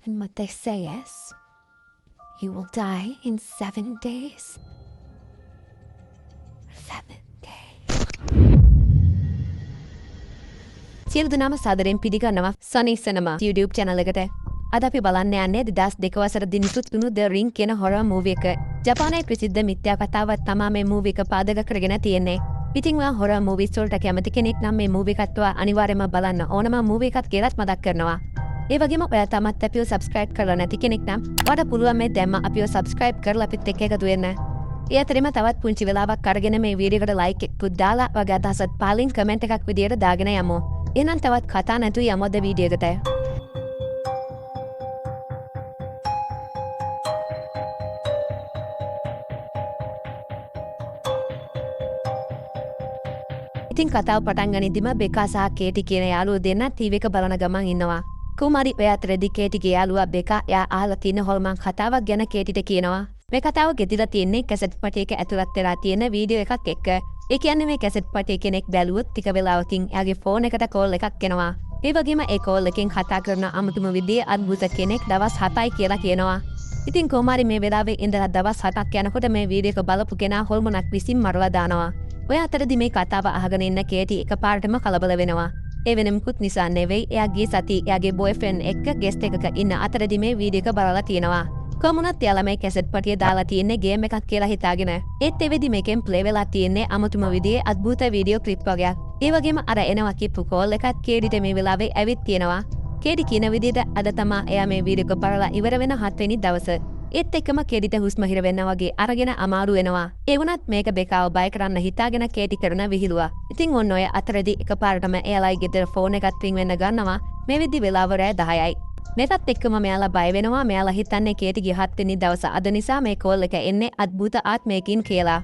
And what they say is, you will die in 7 days. 7 days. සියලු දෙනාම සාදරයෙන් පිළිගන්නවා සනී සිනමා YouTube channel එකට. අද අපි බලන්න යන්නේ 2002 වසර දිනිසුත් වුණු The Ring කියන horror movie එක. ජපානයේ ප්‍රසිද්ධ මිත්‍යා කතාවක් තමයි මේ movie එක පාදක කරගෙන තියෙන්නේ. ඉතින් ඔයා horror movies වලට කැමති කෙනෙක් නම් මේ movie එකත් ඔයා අනිවාර්යයෙන්ම බලන්න ඕනම movie එකක් කියලාත් මතක් කරනවා. ඒ වගේම ඔයා තාමත් අපිව subscribe කරලා නැති කෙනෙක් නම් ඔයාට පුළුවන් මේ දැම්ම අපිව subscribe කරලා අපිත් එක්ක එකතු වෙන්න. ඒ අතරෙම තවත් පුංචි වෙලාවක් අරගෙන මේ වීඩියෝ එකට like එකකුත් දාලා ඔයාගේ අදහසත් පහලින් comment එකක් විදියට දාගෙන යමු. එහෙනම් තවත් කතා නැතුව යමු අද වීඩියෝ එකට. ඉතින් කතාව පටන් ගනිද්දිම බෙකා සහ කේටි කියන යාළුවෝ දෙන්නා ටීවී එක බලන ගමන් ඉන්නවා. කුමාරි ඔය අතරේදී කේටිගේ යාළුවා බෙකා එයා අහලා තියෙන හොල්මන් කතාවක් ගැන කේටිට කියනවා. මේ කතාව ගෙතිලා තියෙන්නේ කැසට් පටයක ඇතුළත් වෙලා තියෙන වීඩියෝ එකක් එක්ක. ඒ කියන්නේ මේ කැසට් පටය කෙනෙක් බැලුවොත් ටික වෙලාවකින් එයාගේ ෆෝන් එකට කෝල් එකක් එනවා. ඒ වගේම ඒ කෝල් එකෙන් කතා කරන අමුතුම විදිහේ අద్భుත කෙනෙක් දවස් 7යි කියලා කියනවා. ඉතින් කුමාරි මේ වෙලාවේ ඉඳලා දවස් 7ක් යනකොට මේ වීඩියෝ එක බලපු කෙනා හොල්මනක් විසින් මරලා දානවා. ඔය අතරදී මේ කතාව අහගෙන ඉන්න කේටි එකපාරටම කලබල වෙනවා. ඒ වෙනමුකුත් නිසා නෙවෙයි එයාගේ සති එයාගේ බොයිෆ්‍රෙන්ඩ් එක්ක ගෙස්ට් එකක ඉන්න අතරදී මේ වීඩියෝ එක බලලා තියෙනවා. කොමුණත් එයාලා මේ කැසට් පටිය දාලා තියෙන්නේ ගේම් එකක් කියලා හිතාගෙන. ඒත් ඒ වෙදි මේකෙන් ප්ලේ වෙලා තියෙන්නේ අමුතුම විදිහේ අద్భుත වීඩියෝ ක්ලිප් වගේක්. ඒ වගේම අර එනවා කිප්පු කෝල් එකත් කේටිට මේ වෙලාවේ ඇවිත් තියෙනවා. කේටි කියන විදිහට අද තමා එයා මේ වීඩියෝ එක බලලා ඉවර වෙන 7 වෙනි දවසේ. ඒත් එක්කම කේටිට හුස්ම හිර වෙන්න වගේ අරගෙන අමාරු වෙනවා. ඒ වුණත් මේක බෙකාව බය කරන්න හිතාගෙන කේටි කරන විහිළුවා. ඉතින් ඔන්න ඔය අතරදී එකපාරටම එයාලයි ගෙදර ෆෝන් එකත් රින් වෙන්න ගන්නවා. මේ වෙද්දි වෙලාව රෑ 10යි. මේකත් එක්කම මෙයාලා බය වෙනවා. මෙයාලා හිතන්නේ කේටිගේ 7 වෙනි දවස අද නිසා මේ කෝල් එක එන්නේ අద్భుත ආත්මයකින් කියලා.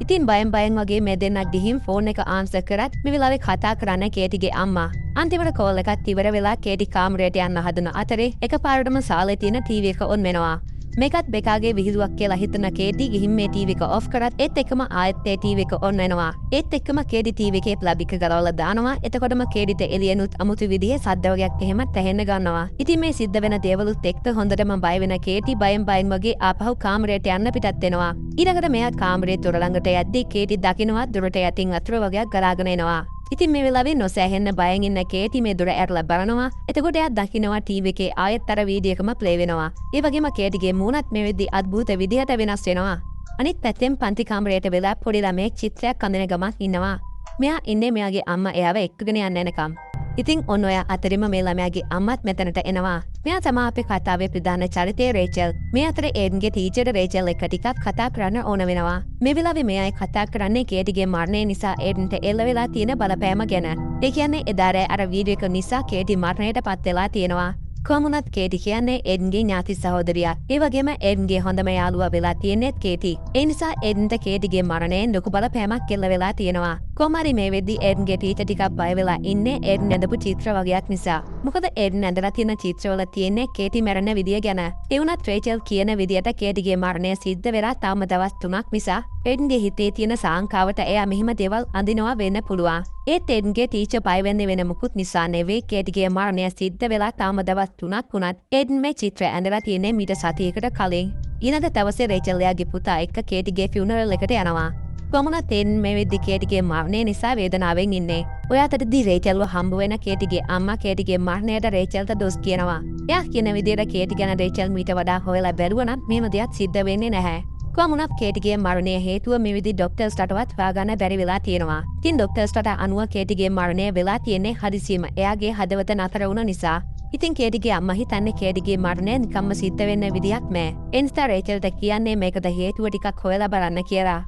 ඉතින් බයෙන් වගේ මේ දෙන්නා ගිහින් ෆෝන් එක ආන්සර් කරත් මේ වෙලාවේ කතා කරන්නේ කේටිගේ අම්මා. අන්තිමට කෝල් එකත් ඉවර වෙලා කේටි කාමරයට යන්න හදන අතරේ එකපාරටම සාලේ තියෙන ටීවී එක ඔන් වෙනවා. මේකත් බෙකාගේ විහිළුවක් කියලා හිතන කේටි ගිහින් මේ ටීවී එක ඔෆ් කරත් ඒත් එක්කම ආයෙත් ඒ ටීවී එක ඔන් වෙනවා. ඒත් එක්කම කේටි ටීවී එකේ ප්ලග් එක ගලවලා දානවා. එතකොටම කේටිට එළියනුත් අමුතු විදිහේ සද්ද වගේක් එහෙමත් ඇහෙන්න ගන්නවා. ඉතින් මේ සිද්ධ වෙන දේවලුත් එක්ක හොඳටම බය වෙන කේටි බයෙන් වගේ ආපහු කාමරයට යන්න පිටත් වෙනවා. ඊළඟට මෙයා කාමරේ දොර ළඟට යද්දී කේටි දකිනවා දොරට යටින් වතුර වගේක් ගලාගෙන එනවා. ඉතින් මේ වෙලාවේ නොසෑහෙන්න බයෙන් ඉන්න කේටි මේ දොර ඇරලා බලනවා. එතකොට එයා දකිනවා ටීවී එකේ ආයෙත් අර වීඩියෝ එකම ප්ලේ වෙනවා. ඒ වගේම කේටිගේ මූණත් මේ වෙද්දි අద్భుත විදිහට වෙනස් වෙනවා. අනිත් පැත්තෙන් පන්ති කාමරයට වෙලා පොඩි ළමයෙක් චිත්‍රයක් අඳින ගමන් ඉන්නවා. මෙයා ඉන්නේ මෙයාගේ අම්මා එයාව එක්කගෙන යන්න එනකම්. ඉතින් ඔන්න ඔය අතරින්ම මේ ළමයාගේ අම්මත් මෙතනට එනවා. මෙයා තමයි අපේ කතාවේ ප්‍රධාන චරිතය රේචල්. මේ අතරේ ඒඩන්ගේ ටීචර් රේචල් එක්ක ටිකක් කතා කරන්න ඕන වෙනවා. මේ වෙලාවේ මෙයායි කතා කරන්නේ කේටිගේ මරණය නිසා ඒඩන්ට එල්ල වෙලා තියෙන බලපෑම ගැන. ඒ කියන්නේ එදා රෑ අර වීඩියෝ එක නිසා කේටි මරණයට පත් වෙලා තියෙනවා. කොමුණත් කේටි කියන්නේ ඒඩන්ගේ ඥාති සහෝදරියක්. ඒ වගේම ඒඩන්ගේ හොඳම යාළුවා වෙලා තියෙන්නේ කේටි. ඒ නිසා ඒඩන්ට කේටිගේ මරණයෙන් ලොකු බලපෑමක් එල්ල වෙලා තියෙනවා. කොමාරි මේ වෙද්දි ඒඩන්ගේ ටීචර් ටිකක් බය වෙලා ඉන්නේ ඒඩන් ඇඳපු චිත්‍ර වගේක් නිසා. මොකද ඒඩන් ඇඳලා තියෙන චිත්‍රවල තියෙන්නේ කේටි මැරෙන විදිය ගැන. ඒ වුණත් රේචල් කියන විදියට කේටිගේ මරණය සිද්ධ වෙලා තාම දවස් 3ක් නිසා ඒඩන්ගේ හිතේ තියෙන සාංකාවට එයා මෙහිම දේවල් අඳිනවා වෙන්න පුළුවන්. ඒත් ඒඩන්ගේ ටීචර් බය වෙන්නේ වෙන මොකුත් නිසා නෙවෙයි කේටිගේ මරණය සිද්ධ වෙලා තාම දවස් 3ක් වුණත් ඒඩන් මේ චිත්‍රය ඇඳලා තියෙන්නේ මීට සතියකට කලින්. ඊළඟ දවසේ රේචල් එයාගේ පුතා එක්ක කේටිගේ ෆියුනරල් එකට යනවා. කොමුණත් ඒඩන් මේ වෙද්දි කේටිගේ මරණය නිසා වේදනාවෙන් ඉන්නේ. ඔය අතරදී රේචල්ව හම්බ වෙන කේටිගේ අම්මා කේටිගේ මරණයට රේචල්ට දොස් කියනවා. එයා කියන විදිහට කේටි ගැන රේචල් මීට වඩා හොයලා බැලුවා නම් මේව දෙයක් සිද්ධ වෙන්නේ නැහැ. කොමුණත් කේටිගේ මරණය හේතුව මේ විදි ડોක්ටර්ස්ටවත් හොයාගන්න බැරි වෙලා තියෙනවා. ඉතින් ડોක්ටර්ස්ට අනුව කේටිගේ මරණය වෙලා තියෙන්නේ හදිසියෙම එයාගේ හදවත නතර වුණ නිසා. ඉතින් කේටිගේ අම්මා හිතන්නේ කේටිගේ මරණය නිකම්ම සිද්ධ වෙන්න විදියක් නෑ. ඒ නිසා රේචල්ට කියන්නේ මේකට හේතුව ටිකක් හොයලා බලන්න කියලා.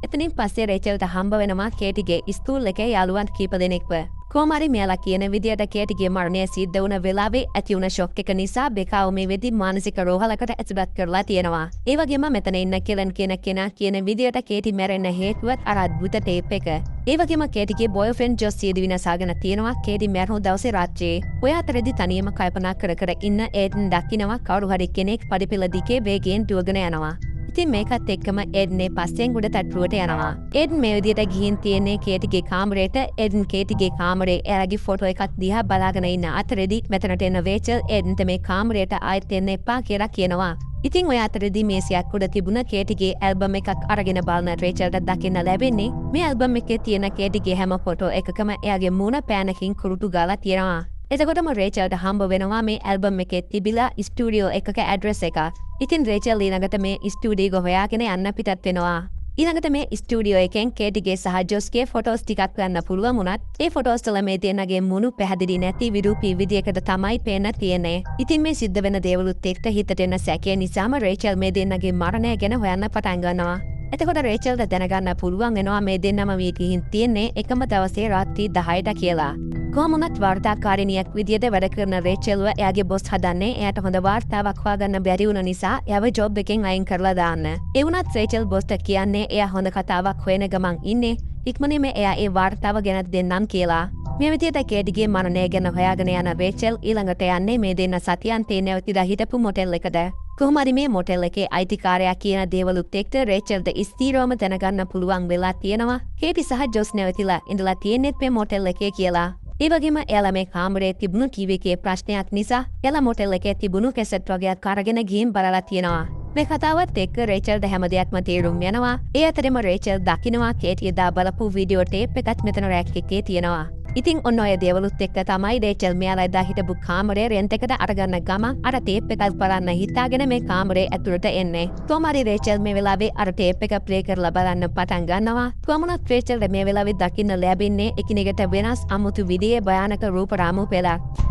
එතනින් පස්සේ රේචල්ට හම්බ වෙනවා කේටිගේ ස්කූල් එකේ යාළුවන් කීප දෙනෙක්ව. කොමාරි මෙයාලා කියන විදියට කේටිගේ මරණය සිද්ධ වුණ වෙලාවේ ඇති වුණ ෂොක් එක නිසා බෙකාව මේ වෙද්දි මානසික රෝහලකට ඇතුළත් කරලා තියෙනවා. ඒ වගේම මෙතන ඉන්න කෙලන් කියන කෙනා කියන විදියට කේටි මැරෙන්න හේතුවත් අර අද්භුත ටේප් එක. ඒ වගේම කේටිගේ බොයෆ්‍රෙන්ඩ් ජොස් සියදි විනාසාගෙන තියෙනවා කේටි මැරුණු දවසේ රාත්‍රියේ. ඔය අතරෙදි තනියම කල්පනා කර ඉන්න ඒඩන් දකිනවා කවුරු හරි කෙනෙක් පඩිපෙළ දිගේ වේගයෙන් දුවගෙන යනවා. ඉතින් මේකත් එක්කම එඩ්නේ පස්සෙන් උඩ තට්ටුවට යනවා. එඩ් මේ විදියට ගිහින් තියෙන්නේ කේටිගේ කාමරේට. එඩ්න් කේටිගේ කාමරේ එයාගේ ෆොටෝ එකක් දිහා බලාගෙන ඉන්න අතරෙදි මෙතනට එන රේචල් එඩ්න්ට මේ කාමරේට ආයෙත් එන්න එපා කියලා කියනවා. ඉතින් ඔය අතරෙදි මේසයක් උඩ තිබුණ කේටිගේ ඇල්බම් එකක් අරගෙන බලන රේචල්ට දකින්න ලැබෙන්නේ මේ ඇල්බම් එකේ තියෙන කේටිගේ හැම ෆොටෝ එකකම එයාගේ මූණ පෑනකින් කුරුටු ගාලා තියෙනවා. එතකොටම රේචල්ට හම්බ වෙනවා මේ ඇල්බම් එකේ තිබිලා ස්ටුඩියෝ එකක ඇඩ්‍රස් එක. ඉතින් රේචල් ඊළඟට මේ ස්ටුඩියෝ හොයාගෙන යන්න පිටත් වෙනවා. ඊළඟට මේ ස්ටුඩියෝ එකෙන් කේටිගේ සහ ජොස්ගේ ෆොටෝස් ටිකක් ගන්න පුළුවන් වුණත් ඒ ෆොටෝස් වල මේ දෙන්නගේ මුණු පැහැදිලි නැති විරූපී විදියකට තමයි පේන්න තියෙන්නේ. ඉතින් මේ සිද්ධ වෙන දේවලුත් එක්ක හිතට එන සැකේ නිසාම රේචල් මේ දෙන්නගේ මරණය ගැන හොයන්න පටන් ගන්නවා. එතකොට රේචල්ට දැනගන්න පුළුවන් වෙනවා මේ දෙන්නම මේ ගිහින් තියෙන්නේ එකම දවසේ රාත්‍රී 10ට කියලා. කොහොමුණත් වාර්තාකාරිනියක් විදියට වැඩ කරන රේචල්ව එයාගේ බොස් හදන්නේ එයාට හොඳ වාර්තාවක් හොයාගන්න බැරි වුණ නිසා එයාව ජොබ් එකෙන් අයින් කරලා දාන්න. ඒ වුණත් රේචල් බොස්ට කියන්නේ එයා හොඳ කතාවක් හොයන ගමන් ඉන්නේ. ඉක්මනින්ම එයා ඒ වාර්තාව ගෙනත් දෙන්නම් කියලා. මේ විදියට කේටිගේ මරණය ගැන හොයාගෙන යන රේචල් ඊළඟට යන්නේ මේ දෙන්න සතියන්තේ නැවතිලා හිටපු මොටෙල් එකට. කොහොම හරි මේ මොටෙල් එකේ අයිතිකාරයා කියන දේවලුත් එක්ක රේචල්ට ස්ථීරවම දැනගන්න පුළුවන් වෙලා තියෙනවා. කේටි සහ ජොස් නැවතිලා ඉඳලා තියෙන්නේත් මේ මොටෙල් එකේ කියලා. ඒ වගේම එයාලා මේ කාමරේ තිබුණු ටීවී එකේ ප්‍රශ්නයක් නිසා එයාලා මොටෙල් එකේ තිබුණු කැසට් වගේක් අරගෙන ගිහින් බලලා තියෙනවා. මේ කතාවත් එක්ක රේචල්ට හැම දෙයක්ම තේරුම් යනවා. ඒ අතරෙම රේචල් දකිනවා කේටි එදා බලපු වීඩියෝ ටේප් එකත් මෙතන රැක් එකේ තියෙනවා. ඉතින් ඔන්න ඔය දේවලුත් එක්ක තමයි රේචල් මෙයාලා එදා හිටපු කාමරේ රෙන්ට් එකට අරගන්න ගමන් අර ටේප් එකක් බලන්න හිතාගෙන මේ කාමරේ ඇතුළට එන්නේ. කොහොමරි රේචල් මේ වෙලාවේ අර ටේප් එක ප්ලේ කරලා බලන්න පටන් ගන්නවා. කොහොමනත් රේචල් මේ වෙලාවේ දකින්න ලැබෙන්නේ එකිනෙකට වෙනස් අමුතු විදියේ භයානක රූප රාමු පෙළක්.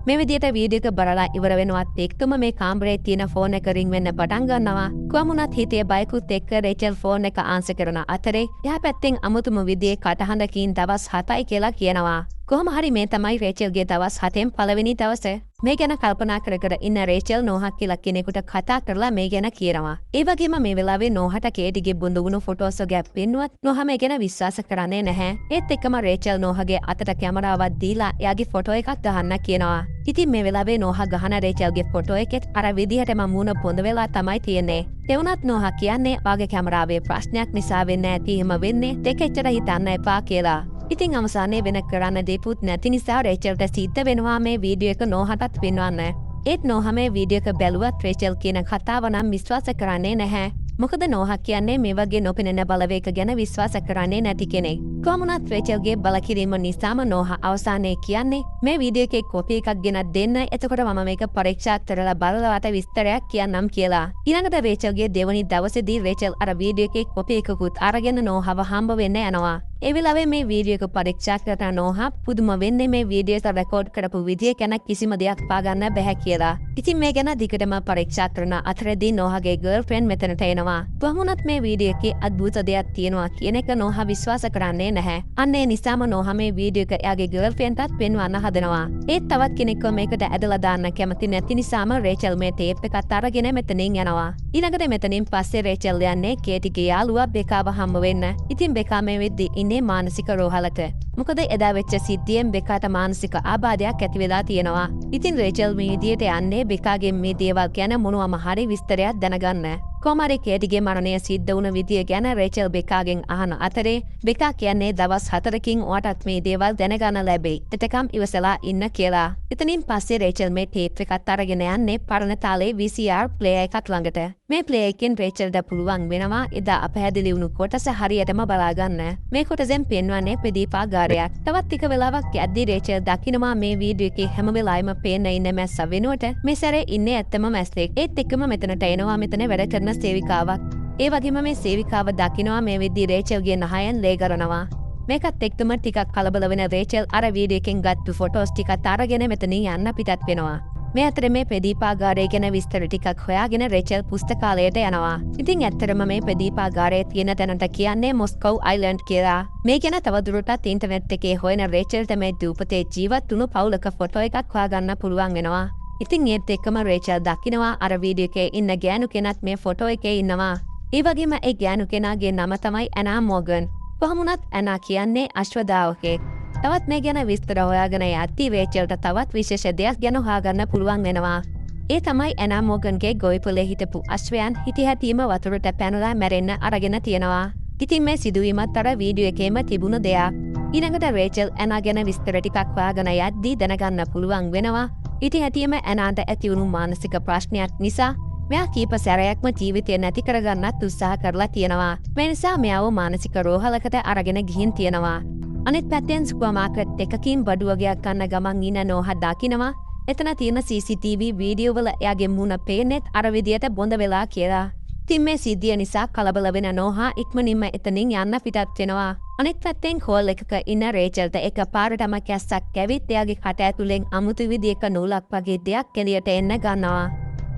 මේ විදියට වීඩියෝ එක බලලා ඉවර වෙනවත් එක්කම මේ කාමරේ තියෙන ෆෝන් එක රින් වෙන්න පටන් ගන්නවා. කොහොමුණත් හිතේ බයිකුත් එක්ක රේචල් ෆෝන් එක ආන්සර් කරන අතරේ එහා පැත්තෙන් අමුතුම විදියේ කටහඬකින් දවස් 7යි කියලා කියනවා. කොහොම හරි මේ තමයි රේචල්ගේ දවස් 7න් පළවෙනි දවස. මේ ගැන කල්පනා කර කර ඉන්න රේචල් නෝහක් කියලා කෙනෙකුට කතා කරලා මේ ගැන කියනවා. ඒ වගේම මේ වෙලාවේ නෝහට කේටිගේ බොඳ වුණු ෆොටෝස් ගැප් පෙන්නුවත් නෝහ මේ ගැන විශ්වාස කරන්නේ නැහැ. ඒත් එක්කම රේචල් නෝහගේ අතට කැමරාවක් දීලා එයාගේ ෆොටෝ එකක් ගහන්න කියනවා. ඉතින් මේ වෙලාවේ නෝහ ගහන රේචල්ගේ ෆොටෝ එකෙත් අර විදිහටම මූණ පොඳ වෙලා තමයි තියෙන්නේ. ඒ වුණත් නෝහ කියන්නේ වාගේ කැමරාවේ ප්‍රශ්නයක් නිසා වෙන්න ඇති එහෙම වෙන්නේ දෙක එච්චර හිතන්න එපා කියලා. ඉතින් අවසානයේ වෙන කරන්න දෙපුත් නැති නිසා රේචල්ට සිද්ධ වෙනවා මේ වීඩියෝ එක නෝහටත් පෙන්වන්න. ඒත් නෝහ මේ වීඩියෝ එක බැලුවත් රේචල් කියන කතාව නම් විශ්වාස කරන්නේ නැහැ. මොකද නෝහ කියන්නේ මේ වගේ නොපෙනෙන බලවේග ගැන විශ්වාස කරන්නේ නැති කෙනෙක්. කොහොමුණත් රේචල්ගේ බලකිරීම නිසාම නෝහ අවසානයේ කියන්නේ මේ වීඩියෝ එකේ කොපි එකක් ගෙනත් දෙන්න. එතකොට මම මේක පරීක්ෂා කරලා බලලවට විස්තරයක් කියන්නම් කියලා. ඊළඟට රේචල්ගේ දෙවනි දවසේදී රේචල් අර වීඩියෝ එකේ කොපි එකකුත් අරගෙන නෝහව හම්බ වෙන්න යනවා. ඒ වෙලාවේ මේ වීඩියෝ එක පරීක්ෂා කරන නෝහ පුදුම වෙන්නේ මේ වීඩියෝ එක රෙකෝඩ් කරපු විදිය ගැන කිසිම දෙයක් පාගන්න බැහැ කියලා. ඉතින් මේ ගැන දිගටම පරීක්ෂා කරන අතරදී නෝහගේ ගර්ල්ෆ්‍රෙන්ඩ් මෙතනට එනවා. කොහොමුණත් මේ වීඩියෝ එකේ අద్భుත දෙයක් තියෙනවා කියන එක නෝහ විශ්වාස කරන්නේ නැහැ. අන්න ඒ නිසාම නෝහ මේ වීඩියෝ එක එයාගේ ගර්ල්ෆ්‍රෙන්ඩ්ටත් පෙන්වන්න හදනවා. ඒත් තවත් කෙනෙක්ව මේකට ඇදලා දාන්න කැමති නැති නිසාම රේචල් මේ ටේප් එකත් අරගෙන මෙතනින් යනවා. ඊළඟට මෙතනින් පස්සේ රේචල් යන්නේ කේටිගේ යාළුවා බෙකාව හම්බ වෙන්න. ඉතින් බෙකා මේ වෙද්දී මානසික රෝහලට. මොකද එදා වෙච්ච සිද්ධියෙන් බෙකාට මානසික ආබාධයක් ඇති වෙලා තියෙනවා. ඉතින් රේචල් මේ විදියට යන්නේ බෙකාගෙන් මේ දේවල් ගැන මොනවාම හරි විස්තරයක් දැනගන්න. කොමාරි කේටිගේ මරණය සිද්ධ වුණ විදිය ගැන රේචල් බෙකාගෙන් අහන අතරේ බෙකා කියන්නේ දවස් 4කින් ඔයාටත් මේ දේවල් දැනගන්න ලැබෙයි. එතකම් ඉවසලා ඉන්න කියලා. එතනින් පස්සේ රේචල් මේ ටේප් එකත් අරගෙන යන්නේ පරණ තාලේ VCR ප්ලේයර් එකක් ළඟට. මේ ප්ලේයර් එකෙන් රේචල්ට පුළුවන් වෙනවා එදා අපහැදිලි වුණු කොටස හරියටම බලා ගන්න. මේ කොටසෙන් පෙන්වන්නේ ප්‍රදීපාගාරයක්. තවත් ටික වෙලාවක් යද්දී රේචල් දකිනවා මේ වීඩියෝ එකේ හැම වෙලාවෙම පේන්න ඉන්න මැස්ස වෙනුවට මේ සැරේ ඉන්නේ ඇත්තම මැස්සෙක්. ඒත් එක්කම මෙතනට එනවා මෙතන වැඩ කරන සේවිකාවක්. ඒ වගේම මේ සේවිකාව දකිනවා මේ වෙද්දී රේචල්ගේ නහයෙන් ලේ ගරනවා. මේකත් එක්කම ටිකක් කලබල වෙන රේචල් අර වීඩියෝ එකෙන් ගත්තු ෆොටෝස් ටිකත් අරගෙන මෙතනින් යන්න පිටත් වෙනවා. මේ අතර මේ ප්‍රදීපාගාරය ගැන විස්තර ටිකක් හොයාගෙන රේචල් පුස්තකාලයට යනවා. ඉතින් ඇත්තටම මේ ප්‍රදීපාගාරය තියෙන තැනට කියන්නේ මොස්කෝව් අයිලන්ඩ් කියලා. මේ ගැන තවදුරටත් ඉන්ටර්නෙට් එකේ හොයන රේචල්ට මේ දූපතේ ජීවත් වුණු පවුලක ෆොටෝ එකක් හොයාගන්න පුළුවන් වෙනවා. ඉතින් ඒත් එක්කම රේචල් දකිනවා අර වීඩියෝ එකේ ඉන්න ගෑනු කෙනත් මේ ෆොටෝ එකේ ඉන්නවා. ඒ වගේම ඒ ගෑනු කෙනාගේ නම තමයි ඇනා මෝගන්. කොහොම වුණත් ඇනා කියන්නේ අශ්වදාවකෙක්. තවත් මේ ගැන විස්තර හොයාගෙන යද්දී රේචල්ට තවත් විශේෂ දෙයක් ගැන හොයාගන්න පුළුවන් වෙනවා. ඒ තමයි ඇනා මෝගන්ගේ ගොවිපලේ හිටපු අශ්වයන් හිටි හැටිම වතුරට පැනලා මැරෙන්න අරගෙන තියෙනවා. ඉතින් මේ සිදුවීමත් අර වීඩියෝ එකේම තිබුණු දෙයක්. ඊළඟට රේචල් ඇනා ගැන විස්තර ටිකක් හොයාගෙන යද්දී දැනගන්න පුළුවන් වෙනවා. ඉටි හැටිම ඇනාට ඇතිවුණු මානසික ප්‍රශ්නයක් නිසා මෙයා කීප සැරයක්ම ජීවිතය නැති කරගන්නත් උත්සාහ කරලා තියෙනවා. මේ නිසා මෙයාව මානසික රෝහලකට අරගෙන ගිහින් තියෙනවා. අනිත් පැත්තෙන් සුපර් මාකට් එකකින් බඩු වගයක් ගන්න ගමන් ඉන්න නෝහා දකිනවා. එතන තියෙන CCTV වීඩියෝ වල එයාගේ මුණ පේන්නෙත් අර විදියට බොඳ වෙලා කියලා. ඉතින් මේ සිද්ධිය නිසා කලබල වෙන නෝහා ඉක්මනින්ම එතනින් යන්න පිටත් වෙනවා. අනිත් පැත්තෙන් කෝල් එකක ඉන්න රේචල්ට එකපාරටම කැස්සක් ඇවිත් එයාගේ කට ඇතුලෙන් අමුතු විදියක නූලක් වගේ දෙයක් එළියට එන්න ගන්නවා.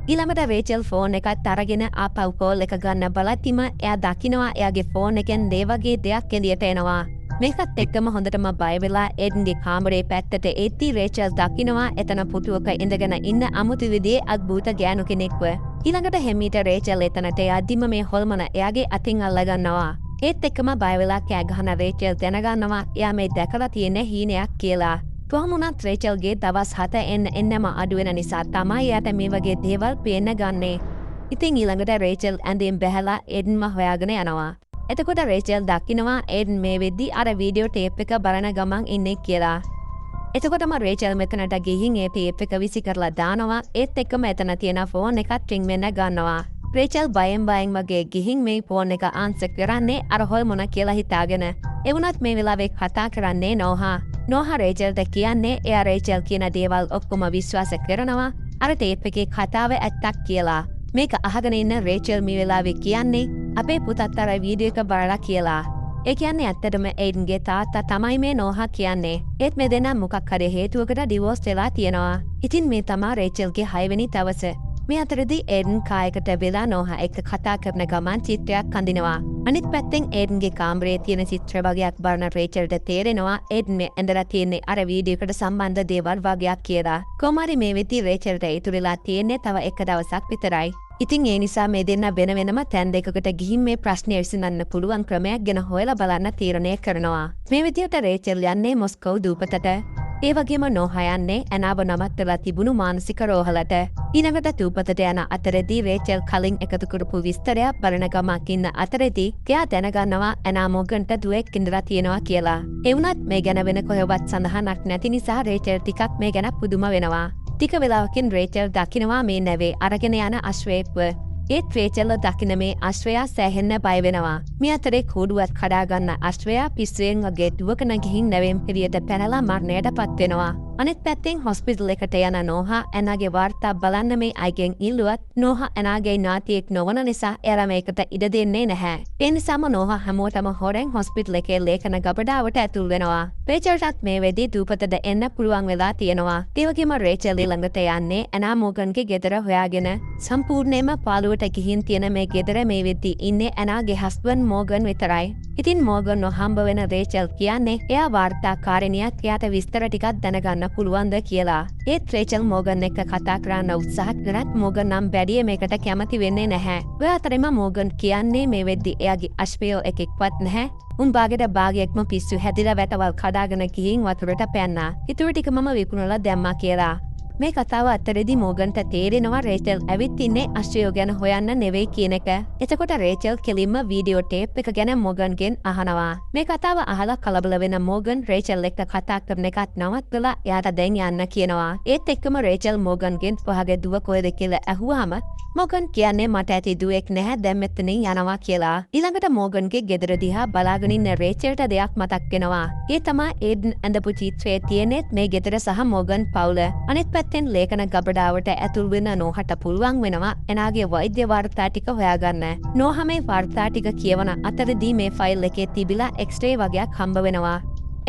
ඊළඟට රේචල් ෆෝන් එකත් අරගෙන ආපහු කෝල් එක ගන්න බලද්දිම එයා දකිනවා එයාගේ ෆෝන් එකෙන් දේ වගේ දෙයක් එළියට එනවා. මේකත් එක්කම හොඳටම බය වෙලා එඩ්න්ගේ කාමරේ පැත්තට එද්දී රේචල් දකිනවා එතන පුටුවක ඉඳගෙන ඉන්න අමුතු විදිහේ අද්භූත ගෑනු කෙනෙක්ව. ඊළඟට හෙමීට රේචල් එතනට යද්දිම මේ හොල්මන එයාගේ අතින් අල්ලගන්නවා. ඒත් එක්කම බය වෙලා කෑ ගහන රේචල් දැනගන්නවා එයා මේ දැකලා තියෙන හීනයක් කියලා. කොහොම වුණත් රේචල්ගේ දවස් 7 එන්නම අඩු වෙන නිසා තමයි එයාට මේ වගේ දේවල් පේන්න ගන්නේ. ඉතින් ඊළඟට රේචල් ඇඳෙන් බැහැලා එඩ්න්ව හොයාගෙන යනවා. එතකොට රේචල් දකිනවා එඩ්න් මේ වෙද්දි අර වීඩියෝ ටේප් එක බලන ගමන් ඉන්නේ කියලා. එතකොටම රේචල් මෙතනට ගිහින් ඒ ටේප් එක විසි කරලා දානවා. ඒත් එක්කම එතන තියෙන ෆෝන් එකත් රින් වෙන්න ගන්නවා. රේචල් බයෙන් වගේ ගිහින් මේ ෆෝන් එක ආන්සර් කරන්නේ අර හොල්මන කියලා හිතාගෙන. ඒ වුණත් මේ වෙලාවේ කතා කරන්නේ නෝහා. නෝහා රේචල්ට කියන්නේ එයා රේචල් කියන දේවල් ඔක්කොම විශ්වාස කරනවා. අර ටේප් එකේ කතාව ඇත්තක් කියලා. මේක අහගෙන ඉන්න රේචල් මේ වෙලාවේ කියන්නේ අපේ පුතත් අර වීඩියෝ එක බලලා කියලා. ඒ කියන්නේ ඇත්තටම එඩ්න්ගේ තාත්තා තමයි මේ නෝහා කියන්නේ. ඒත් මේ දෙන්නා මොකක් හරි හේතුවකට ඩිවෝස් වෙලා තියෙනවා. ඉතින් මේ තමයි රේචල්ගේ 6 වෙනි දවස. මේ අතරදී එඩ්න් කායකට වෙලා නෝහා එක්ක කතා කරන ගමන් චිත්‍රයක් අඳිනවා. අනිත් පැත්තෙන් එඩ්න්ගේ කාමරයේ තියෙන චිත්‍ර වගේක් බලන රේචල්ට තේරෙනවා එඩ්න් මේ ඇඳලා තියෙන්නේ අර වීඩියෝ එකට සම්බන්ධ දේවල් වගේක් කියලා. කොහොමරි මේ වෙද්දී රේචල්ට ඉතුරුලා තියෙන්නේ තව එක දවසක් විතරයි. ඉතින් ඒ නිසා මේ දෙන්න වෙන වෙනම තැන් දෙකකට ගිහින් මේ ප්‍රශ්නය විසඳන්න පුළුවන් ක්‍රමයක් ගැන හොයලා බලන්න තීරණය කරනවා. මේ විදියට රේචල් යන්නේ මොස්කෝව් දූපතට. ඒ වගේම නෝහා යන්නේ ඇනාව නවත්තලා තිබුණු මානසික රෝහලට. ඊළඟට දූපතට යන අතරදී රේචල් කලින් එකතු කරපු විස්තරයක් බලන ගමක් ඉන්න අතරදී එයා දැනගන්නවා ඇනා මෝගන්ට දුවෙක් ඉඳලා තියෙනවා කියලා. ඒ වුණත් මේ ගැන වෙන කොහෙවත් සඳහනක් නැති නිසා රේචල් ටිකක් මේ ගැන පුදුම වෙනවා. ටික වෙලාවකින් රේචල් දකිනවා මේ නැවේ අරගෙන යන අශ්වයෙක්ව. ඒත් රේචල්ව දකින මේ අශ්වයා සෑහෙන්න බය වෙනවා. මේ අතරේ කූඩුවත් කඩාගන්න අශ්වයා පිස්සුවෙන් වගේ දුවකන ගිහින් නැවෙන් පිළියට පැනලා මරණයට පත් වෙනවා. අනිත් පැත්තෙන් හොස්පිටල් එකට යන නෝහා ඇනාගේ වාර්තා බලන්න මේ අයගෙන් ඉල්ලුවත් නෝහා ඇනාගේ නාතියෙක් නොවන නිසා එයාලා මේකට ඉඩ දෙන්නේ නැහැ. ඒ නිසාම නෝහා හැමෝටම හොරෙන් හොස්පිටල් එකේ ලේඛන ගබඩාවට ඇතුල් වෙනවා. රේචල්ටත් මේ වෙද්දී දූපතට එන්න පුළුවන් වෙලා තියෙනවා. ඒ වගේම රේචල් ළඟට යන්නේ ඇනා මෝගන්ගේ ගෙදර හොයාගෙන සම්පූර්ණයෙන්ම පාළුවට ගිහින් තියෙන මේ ගෙදර මේ වෙද්දී ඉන්නේ ඇනාගේ හස්බන්ඩ් මෝගන් විතරයි. ඉතින් මෝගන් නොහම්බ වෙන රේචල් කියන්නේ එයා වාර්තාකාරිනියක් එයාට විස්තර ටිකක් දැනගන්න පුළුවන්ද කියලා. ඒත් රේචල් මෝගන් එක්ක කතා කරන්න උත්සාහ කරත් මෝගන් නම් බැරිය මේකට කැමති වෙන්නේ නැහැ. ඔය අතරෙම මෝගන් කියන්නේ මේ වෙද්දී එයාගේ අශ්වයෝ එකෙක්වත් නැහැ. උන් බාගෙට බාගයක්ම පිස්සු හැදිලා වැටවල් කඩාගෙන ගිහින් වතුරට පැන්නා. ඉතුරු ටික මම විකුණලා දැම්මා කියලා. මේ කතාව අතරේදී මෝගන්ට තේරෙනවා රේචල් ඇවිත් ඉන්නේ අශ්වයෝ ගැන හොයන්න නෙවෙයි කියන එක. එතකොට රේචල් කෙලින්ම වීඩියෝ ටේප් එක ගැන මෝගන්ගෙන් අහනවා. මේ කතාව අහලා කලබල වෙන මෝගන් රේචල් එක්ක කතා කරන එකත් නවත්තලා එයාට දැන් යන්න කියනවා. ඒත් එක්කම රේචල් මෝගන්ගෙන් "ඔයාගේ දුව කොහෙද?" කියලා ඇහුවාම මෝගන් කියන්නේ "මට ඇති දුවෙක් නැහැ දැන් මෙතනින් යනවා" කියලා. ඊළඟට මෝගන්ගේ ගෙදර දිහා බලාගෙන ඉන්න රේචල්ට දෙයක් මතක් වෙනවා. ඒ තමයි එඩ්න් ඇඳපු චිත්‍රයේ තියෙනෙත් මේ ගෙදර සහ මෝගන් පවුල. අනිත් පැත්තෙන් ලේඛන ගබඩාවට ඇතුල් වෙන නෝහට පුළුවන් වෙනවා එනාගේ වෛද්‍ය වාර්තා ටික හොයාගන්න. නෝහා මේ වාර්තා ටික කියවන අතරදී මේ ෆයිල් එකේ තිබිලා එක්ස්රේ වගේක් හම්බ වෙනවා.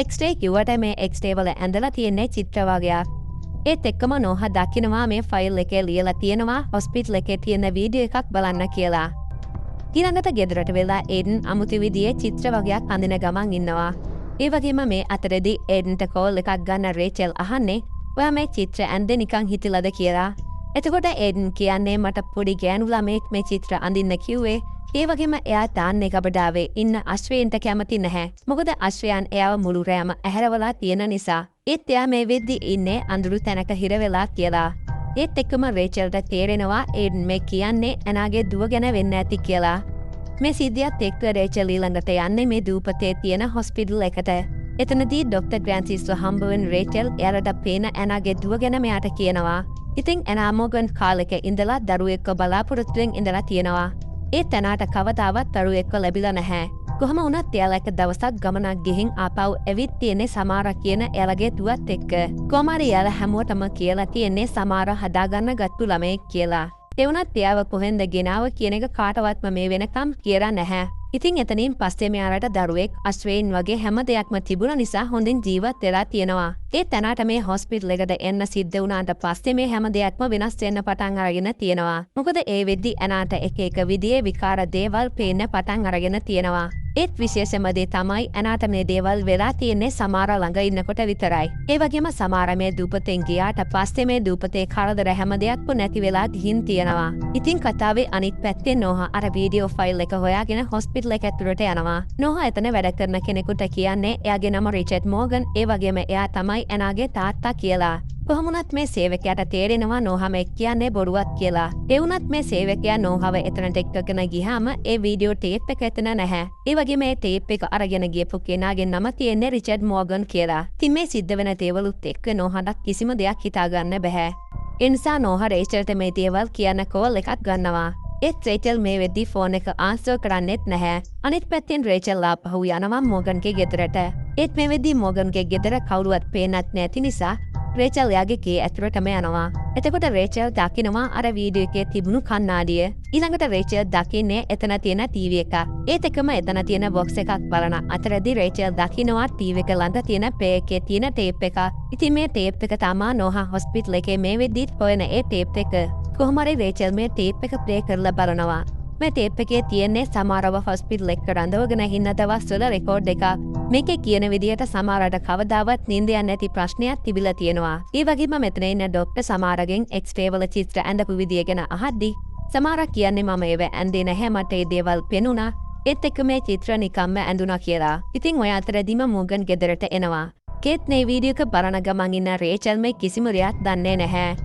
එක්ස්රේ කිව්වට මේ එක්ස්රේ වල ඇඳලා තියෙන්නේ චිත්‍ර වගේක්. ඒත් එක්කම නෝහා දකිනවා මේ ෆයිල් එකේ ලියලා තියෙනවා හොස්පිටල් එකේ තියෙන වීඩියෝ එකක් බලන්න කියලා. ඊළඟට ගෙදරට වෙලා ඒඩන් අමුතු විදිහේ චිත්‍ර වගේක් අඳින ගමන් ඉන්නවා. ඒ වගේම මේ අතරේදී ඒඩන්ට කෝල් එකක් ගන්න රේචල් අහන්නේ ඔයා මේ චිත්‍ර ඇඳේ නිකන් හිතලාද කියලා. එතකොට ඒඩන් කියන්නේ මට පොඩි ගෑනු ළමෙක් මේ චිත්‍ර අඳින්න කිව්වේ. ඒ වගේම එයා තාන්නේ කබඩාවේ ඉන්න අශ්වයන්ට කැමති නැහැ. මොකද අශ්වයන් එයාව මුළු රෑම ඇහැරවලා තියෙන නිසා. ඒත් එයා මේ වෙද්දි ඉන්නේ අඳුරු තැනක හිර වෙලා කියලා. ඒත් එක්කම රේචල්ට තේරෙනවා ඒඩන් මේ කියන්නේ ඇනාගේ දුව ගැන වෙන්න ඇති කියලා. මේ සිද්ධියත් එක්ක රේචල් ඊළඟට යන්නේ මේ දූපතේ තියෙන හොස්පිටල් එකට. එතනදී ඩොක්ටර් ග්‍රැන්සිස්ව හම්බවෙන රේචල් එයාට පේන ඇනාගේ දුව ගැන මෙයාට කියනවා. ඉතින් ඇනා මොගන් කාලෙක ඉඳලා දරුවෙක්ව බලාපොරොත්තුවෙන් ඉඳලා තියෙනවා. ඒත් ඇනාට කවදාවත් දරුවෙක්ව ලැබිලා නැහැ. කොහොම වුණත් එයාලා එක දවසක් ගමනක් ගිහින් ආපහු ඇවිත් තියෙන්නේ සමාරා කියන එයාලගේ දුවත් එක්ක. කොහොම හරි එයාලා හැමෝටම කියලා තියෙන්නේ සමාරා හදාගන්න ගත්තු ළමයෙක් කියලා. ඒ වුණත් එයාව කොහෙන්ද ගෙනාව කියන එක කාටවත්ම මේ වෙනකම් කියලා නැහැ. ඉතින් එතනින් පස්සේ මෙයාලට දරුවෙක් අශ්වයින් වගේ හැම දෙයක්ම තිබුණ නිසා හොඳින් ජීවත් වෙලා තියෙනවා. ඒත් ඇනාට මේ හොස්පිටල් එකට එන්න සිද්ධ වුණාට පස්සේ මේ හැම දෙයක්ම වෙනස් වෙන්න පටන් අරගෙන තියෙනවා. මොකද ඒ වෙද්දි ඇනාට එක එක විදිහේ විකාර දේවල් පේන්න පටන් අරගෙන තියෙනවා. ඒත් විශේෂම දේ තමයි ඇනාට මේ දේවල් වෙලා තියෙන්නේ සමාරා ළඟ ඉන්නකොට විතරයි. ඒ වගේම සමාරා මේ දූපතෙන් ගියාට පස්සේ මේ දූපතේ කරදර හැම දෙයක්ම නැති වෙලා ගිහින් තියෙනවා. ඉතින් කතාවේ අනිත් පැත්තේ නෝහා අර වීඩියෝ ෆයිල් එක හොයාගෙන හොස්පිටල් එක ඇතුළට යනවා. නෝහා එතන වැඩ කරන කෙනෙකුට කියන්නේ එයාගේ නම රිචඩ් මෝගන්. ඒ වගේම එයා තමයි ඇනාගේ තාත්තා කියලා. කොහොමුණත් මේ සේවකයාට තේරෙනවා නෝහා මේ කියන්නේ බොරුවක් කියලා. ඒ වුණත් මේ සේවකයා නෝහාව එතනට එක්කගෙන ගියාම ඒ වීඩියෝ ටේප් එක එතන නැහැ. ඒ වගේම මේ ටේප් එක අරගෙන ගියපු කෙනාගේ නම තියෙන්නේ රිචඩ් මෝගන් කියලා. ඉතින් මේ සිද්ධ වෙන දේවලුත් එක්ක නෝහාට කිසිම දෙයක් හිතාගන්න බෑ. ඒ නිසා නෝහා රේචල්ට මේ දේවල් කියන්න කෝල් එකක් ගන්නවා. ඒත් රේචල් මේ වෙද්දි ෆෝන් එක ආන්සර් කරන්නෙත් නැහැ. අනිත් පැත්තෙන් රේචල් ආපහු යනවා මෝගන්ගේ ගෙදරට. ඒත් මේ වෙද්දි මෝගන්ගේ ගෙදර කවුරුවත් පේන්නත් නැති නිසා රේචල් යාගේ ගේ ඇතුළටම යනවා. එතකොට රේචල් දකිනවා අර වීඩියෝ එකේ තිබුණු කණ්ණාඩිය. ඊළඟට රේචල් දකින්නේ එතන තියෙන ටීවී එක. ඒත් එකම එතන තියෙන බොක්ස් එකක් බලන අතරදී රේචල් දකිනවා ටීවී එක ළඟ තියෙන ප්ලේ එකේ තියෙන ටේප් එක. ඉතින් මේ ටේප් එක තමා නෝහා හොස්පිටල් එකේ මේ වෙද්දිත් හොයන ඒ ටේප් එක. කොහොම හරි රේචල් මේ ටේප් එක ප්ලේ කරලා බලනවා. මේ ටේප් එකේ තියෙන්නේ සමාරව හොස්පිටල් එකට රඳවගෙන ඉන්න දවස්වල රෙකෝඩ් එකක්. මේකේ කියන විදිහට සමාරට කවදාවත් නිින්ද යන්නේ නැති ප්‍රශ්නයක් තිබිලා තියෙනවා. ඒ වගේම මෙතන ඉන්න ડોක්ටර් සමාරගෙන් එක්ස්රේ වල චිත්‍ර ඇඳපු විදිය ගැන අහද්දි සමාරා කියන්නේ මම ඒව ඇඳේ නැහැ මට ඒ දේවල් පෙනුණා. ඒත් එක්ක මේ චිත්‍ර නිකම්ම ඇඳුණා කියලා. ඉතින් ඔය අතරදීම මෝගන් ගෙදරට එනවා. කේත් මේ වීඩියෝ එක බලන ගමන් ඉන්න රේචල් මේ කිසිම දෙයක් දන්නේ නැහැ.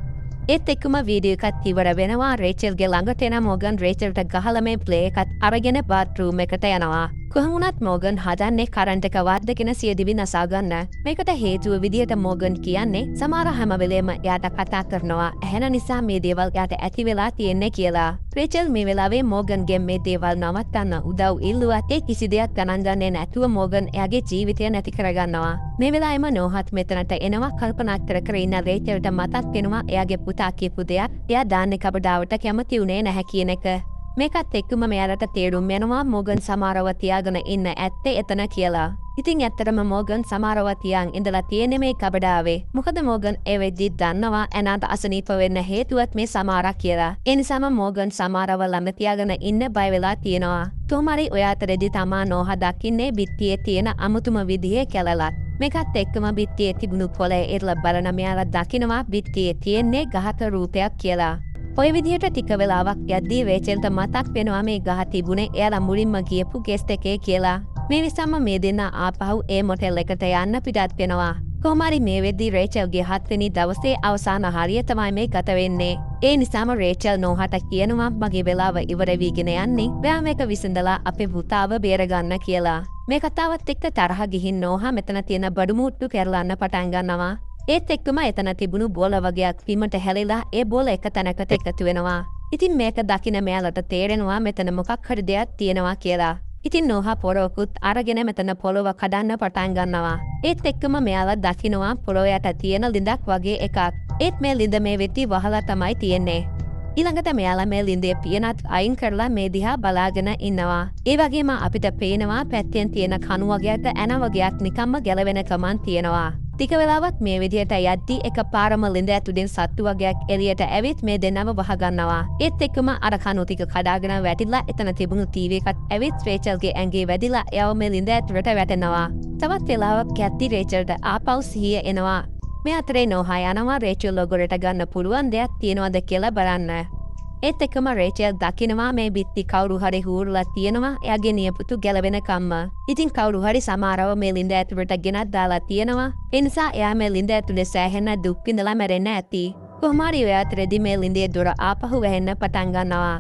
ඒත් එක්කම වීඩියෝ එකත් ඉවර වෙනවා. රේචල්ගේ ළඟට එන මෝගන් රේචල්ට ගහලා මේ ප්ලේ එකත් අරගෙන බාත්රූම් එකට යනවා. කොහොම වුණත් මෝගන් හදන්නේ කරන්ට් එක වද්දගෙන සියදිවි නසා ගන්න. මේකට හේතුව විදියට මෝගන් කියන්නේ සමහර හැම වෙලේම එයාට කතා කරනවා ඇහෙන නිසා මේ දේවල් එයාට ඇති වෙලා තියෙන්නේ කියලා. රේචල් මේ වෙලාවේ මෝගන්ගේ මේ දේවල් නවත්තන්න උදව් ඉල්ලුවත් ඒ කිසි දෙයක් ගණන් ගන්නේ නැතුව මෝගන් එයාගේ ජීවිතය නැති කරගන්නවා. මේ වෙලාවෙම නෝහත් මෙතනට එනවා කල්පනා කර කර ඉන්න රේචල්ට මතක් වෙනවා එයාගේ පුතා කියපු දෙයක් එයා දාන්නේ කබඩාවට කැමති උනේ නැහැ කියන එක. මේකත් එක්කම මෙයාලට තේරුම් යනවා මෝගන් සමාරව තියාගෙන ඉන්න ඇත්තේ එතන කියලා. ඉතින් ඇත්තටම මෝගන් සමාරව තියන් ඉඳලා තියෙන්නේ මේ කබඩාවේ. මොකද මෝගන් ඒ වෙද්දි දන්නවා ඇනාට අසනීප වෙන්න හේතුවත් මේ සමාරා කියලා. ඒ නිසාම මෝගන් සමාරව ළඟ තියාගෙන ඉන්න බය වෙලා තියෙනවා. කොහොමරි ඔය අතරේදී තමා නෝහා දකින්නේ බිත්තියේ තියෙන අමුතුම විදිහේ කැලලක්. මේකත් එක්කම බිත්තියේ තිබුණු පොළේ ඉරලා බලන මෙයාලා දකිනවා බිත්තියේ තියෙන්නේ ගහක රූපයක් කියලා. ඔය විදිහට ටික වෙලාවක් යද්දී රේචල්ට මතක් වෙනවා මේ ගහ තිබුණේ එයාලා මුලින්ම ගියපු ගෙස්ට් එකේ කියලා. මේ නිසාම මේ දෙන්නා ආපහු ඒ මොටෙල් එකට යන්න පිටත් වෙනවා. කොහොම හරි මේ වෙද්දී රේචල්ගේ 7 වෙනි දවසේ අවසාන හරිය තමයි මේ ගත වෙන්නේ. ඒ නිසාම රේචල් නෝහට කියනවා මගේ වෙලාව ඉවර වීගෙන යන්නේ. ඔයා මේක විසඳලා අපේ පුතාව බේරගන්න කියලා. මේ කතාවත් එක්ක තරහ ගිහින් නෝහා මෙතන තියෙන බඩු මුට්ටු කරලන්න පටන් ගන්නවා. ඒත් එක්කම එතන තිබුණු බෝල වගේක් බිමට හැලිලා ඒ බෝල එක තැනකට එකතු වෙනවා. ඉතින් මේක දකින මෙයාලට තේරෙනවා මෙතන මොකක් හරි දෙයක් තියෙනවා කියලා. ඉතින් නෝහා පොරොකුත් අරගෙන මෙතන පොළොව කඩන්න පටන් ගන්නවා. ඒත් එක්කම මෙයාලා දකිනවා පොළොව යට තියෙන ලිඳක් වගේ එකක්. ඒත් මේ ලිඳ මේ වෙද්දි වහලා තමයි තියෙන්නේ. ඊළඟට මෙයාලා මේ ලිඳේ පියනත් අයින් කරලා මේ දිහා බලාගෙන ඉන්නවා. ඒ වගේම අපිට පේනවා පැත්තෙන් තියෙන කණු වගේට ඇන වගේක් නිකම්ම ගැලවෙන කමන් තියෙනවා. ටික වෙලාවක් මේ විදිහට යද්දී එකපාරම ලිඳ ඇතුලෙන් සත්තු වගේක් එළියට ඇවිත් මේ දෙන්නම වහගන්නවා. ඒත් එක්කම අර කණු ටික කඩාගෙන වැටිලා එතන තිබුණු ටීවී එකත් ඇවිත් රේචල්ගේ ඇඟේ වැදිලා එයාව මේ ලිඳ ඇතුලට වැටෙනවා. තවත් වෙලාවක් යද්දී රේචල්ට ආපහු සිහිය එනවා. මේ අතරේ නෝහා යනවා රේචල් ගොඩට ගන්න පුළුවන් දෙයක් තියෙනවද කියලා බලන්න. ඒත් එක්කම රේචල් දකිනවා මේ බිත්ති කවුරු හරි හූරලා තියෙනවා එයාගේ නියපොතු ගැලවෙනකම්ම. ඉතින් කවුරු හරි සමහරව මේ ලිඳ ඇතුළට ගෙනත් දාලා තියෙනවා. ඒ නිසා එයා මේ ලිඳ ඇතුලේ සෑහෙන දුක් විඳලා මැරෙන්න ඇති. කොහොම හරි ඔය අතරේදී මේ ලිඳේ දොර ආපහු වැහෙන්න පටන් ගන්නවා.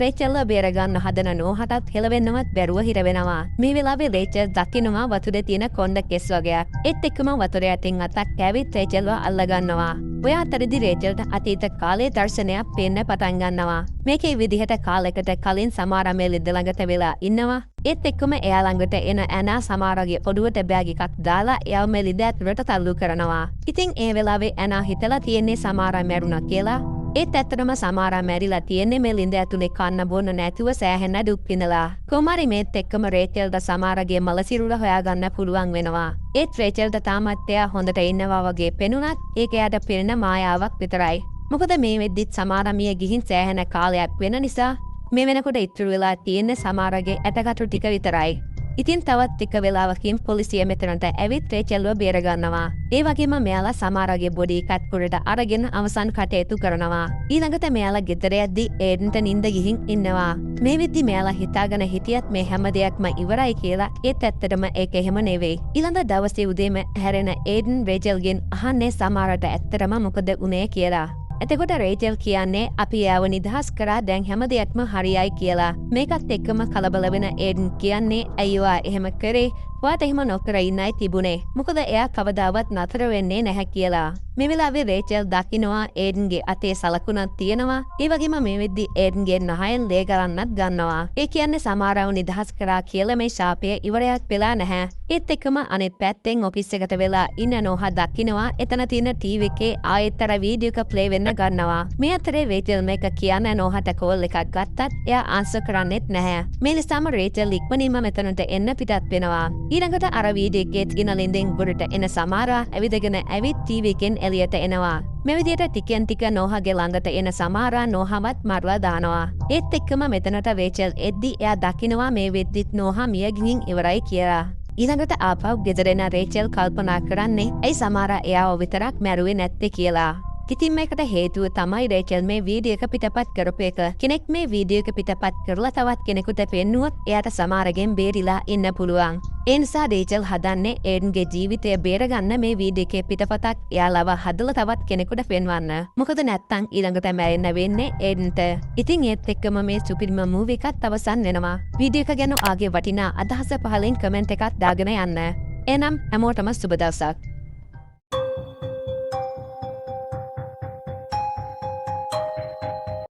රේචල්ව බේරගන්න හදන නෝහටත් හෙලවෙන්නවත් බැරුව හිර වෙනවා. මේ වෙලාවේ රේචල් දකිනවා වතුරේ තියෙන කොණ්ඩ කෙස් වගේක්. ඒත් එක්කම වතුර යටින් අතක් කැවිත් රේචල්ව අල්ලගන්නවා. ඔය අතරේදී රේචල්ට අතීත කාලයේ දර්ශනයක් පේන්න පටන් ගන්නවා. මේකේ විදිහට කාලයකට කලින් සමාරා මේ ලිඳ ළඟට වෙලා ඉන්නවා. ඒත් එක්කම එයා ළඟට එන ඇනා සමාරාගේ ඔඩුවට බෑග් එකක් දාලා එයාව මේ ලිඳ ඇතුළට තල්ලු කරනවා. ඉතින් ඒ වෙලාවේ ඇනා හිතලා තියෙන්නේ සමාරා මැරුණා කියලා. ඒත් ඇත්තටම සමාරා මැරිලා තියෙන්නේ මේ ලිඳ ඇතුලේ කන්න බොන්න නැතුව සෑහෙන දුක් විඳලා. කොහොමරි මේත් එක්කම රේචල්ට සමාරාගේ මල සිරුර හොයාගන්න පුළුවන් වෙනවා. ඒත් රේචල්ට තාමත් එයා හොඳට ඉන්නවා වගේ පෙනුනත් ඒක එයාට පෙනෙන මායාවක් විතරයි. මොකද මේ වෙද්දිත් සමාරා මිය ගිහින් සෑහෙන කාලයක් වෙන නිසා මේ වෙනකොට ඉතුරු වෙලා තියෙන්නේ සමාරාගේ ඇටකටු ටික විතරයි. ඉතින් තවත් ටික වෙලාවකින් පොලිසිය මෙතනට ඇවිත් රේචල්ව බේරගන්නවා. ඒ වගේම මෙයාලා සමාරාගේ බොඩි එකත් කුරට අරගෙන අවසන් කටයුතු කරනවා. ඊළඟට මෙයාලා ගෙදර යද්දී ඒඩන්ට නිින්ද ගිහින් ඉන්නවා. මේ වෙද්දි මෙයාලා හිතාගෙන හිටියත් මේ හැම දෙයක්ම ඉවරයි කියලා. ඒත් ඇත්තටම ඒක එහෙම නෙවෙයි. ඊළඟ දවසේ උදේම හැරෙන ඒඩන් රේචල්ගෙන් අහන්නේ සමාරාට ඇත්තටම මොකද උනේ කියලා. එතකොට රේචල් කියන්නේ අපි එයාව නිදහස් කරා දැන් හැම දෙයක්ම හරියයි කියලා. මේකත් එක්කම කලබල වෙන ඒඩන් කියන්නේ ඇයි ඔයා එහෙම කරේ? ඔයාට එහෙම නොකර ඉන්නයි තිබුණේ. මොකද එයා කවදාවත් නතර වෙන්නේ නැහැ කියලා. මේ වෙලාවේ රේචල් දකිනවා ඒඩන්ගේ අතේ සලකුණක් තියෙනවා. ඒ වගේම මේ වෙද්දි ඒඩන්ගේ නහයෙන් ලේ ගලන්නත් ගන්නවා. ඒ කියන්නේ සමාරාව නිදහස් කරා කියලා මේ ශාපය ඉවරයක් වෙලා නැහැ. ඒත් එක්කම අනිත් පැත්තෙන් ඔෆිස් එකට වෙලා ඉන්න නෝහා දකිනවා එතන තියෙන ටීවී එකේ ආයෙත් අර වීඩියෝ එක ප්ලේ වෙන්න ගන්නවා. මේ අතරේ රේචල් මේක කියන්න නෝහාට කෝල් එකක් ගත්තත් එයා ආන්සර් කරන්නේත් නැහැ. මේ නිසාම රේචල් ඉක්මනින්ම මෙතනට එන්න පිටත් වෙනවා. ඊළඟට අර වීඩියෝ එකේ තියෙන ලින්දෙන් ගොඩට එන සමාරා ඇවිදගෙන ඇවිත් ටීවී එකෙන් එළියට එනවා. මේ විදිහට ටිකෙන් ටික නෝහාගේ ළඟට එන සමාරා නෝහාවත් මරලා දානවා. ඒත් එක්කම මෙතනට රේචල් එද්දි එයා දකිනවා මේ වෙද්දිත් නෝහා මිය ගිහින් ඉවරයි කියලා. ඊළඟට ආපහු ගෙදර එන රේචල් කල්පනා කරන්නේ ඇයි සමාරා එයාව විතරක් මැරුවේ නැත්තේ කියලා. ඉතින් මේකට හේතුව තමයි රේචල් මේ වීඩියෝ එක පිටපත් කරපු එක. කෙනෙක් මේ වීඩියෝ එක පිටපත් කරලා තවත් කෙනෙකුට පෙන්නුවොත් එයාට සමාරගෙන් බේරිලා ඉන්න පුළුවන්. ඒ නිසා රේචල් හදන්නේ ඒඩන්ගේ ජීවිතය බේරගන්න මේ වීඩියෝ එකේ පිටපතක් එයාලව හදලා තවත් කෙනෙකුට පෙන්වන්න. මොකද නැත්තම් ඊළඟට මැරෙන්න වෙන්නේ ඒඩන්ට. ඉතින් ඒත් එක්කම මේ සුපිරිම මූවි එකත් අවසන් වෙනවා. වීඩියෝ එක ගැන ආගේ වටිනා අදහස පහලින් කමෙන්ට් එකක් දාගෙන යන්න. එනම් හැමෝටම සුබ දවසක්.